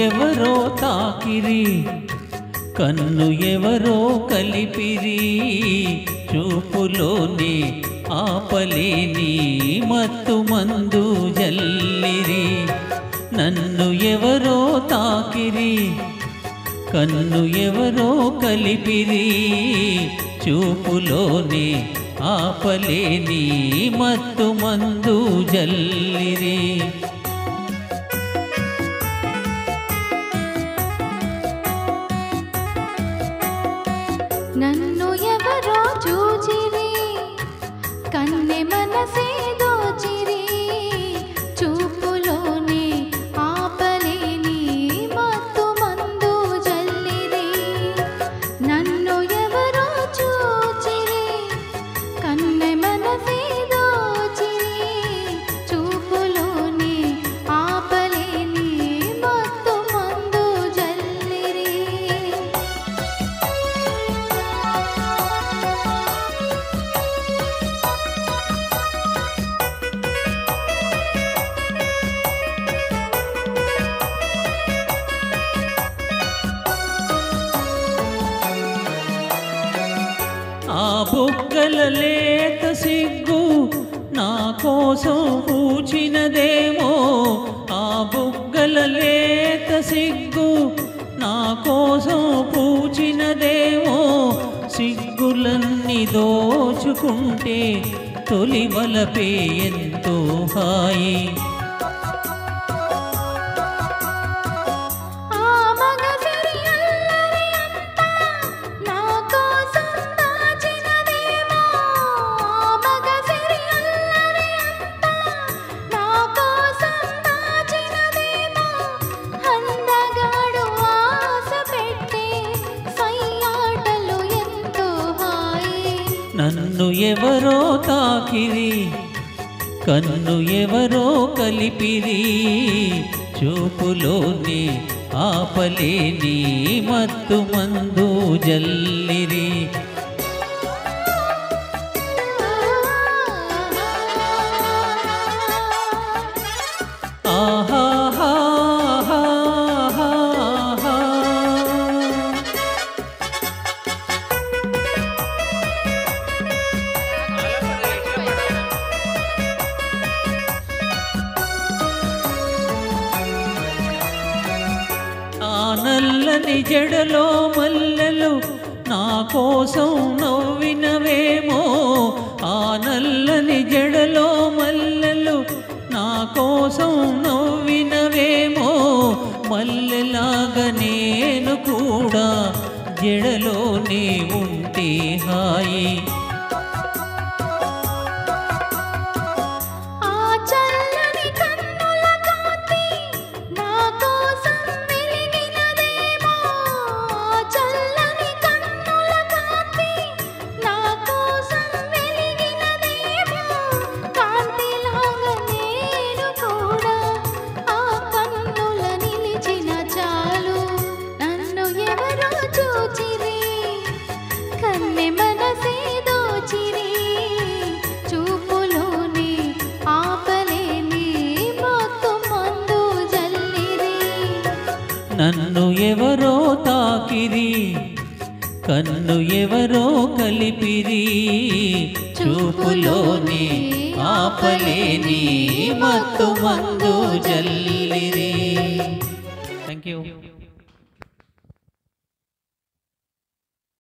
ఎవరో తాకిరి కన్ను ఎవరో కలిపిరి చూపులోనే ఆపలేని మత్తు మందు జల్లిరి నన్ను ఎవరో తాకిరి కన్ను ఎవరో కలిపిరి చూపులోనే ఆపలేని మత్తు మందు జల్లిరి నన్ను ఎవరో చూచిరి కన్నె మనసే దోచిరి చూపులోనే ఆపలేని మత్తు మందు జల్లిరి నన్ను ఎవరో చూచిరి కన్నె మనసే దోచిరి చూపులోనే ఆపలేని మత్తు మందు జల్లిరి ఆ బుగ్గల లేత సిగ్గు నా కోసం పూచినదేమో ఆ బుగ్గల లేత సిగ్గు నా కోసం పూచినదేమో సిగ్గులన్నీ దోచుకుంటే తొలి వలపే ఎంతో హాయి నన్ను ఎవరో తాకిరి కన్ను ఎవరో కలిపిరి చూపులోని ఆపలేని మత్తు మందు జల్లిరి నల్లని జడలో మల్లెలు నా కోసం నవ్వినవేమో ఆ నల్లని జడలో మల్లెలు నా కోసం నవ్వినవేమో మల్లెలాగా నేను కూడా జడలోనే ఉంటే హాయి నన్ను ఎవరో తాకిరి కన్ను ఎవరో కలిపిరి చూపులోని ఆపలేని మత్తు మందు జల్లిరి. Thank you.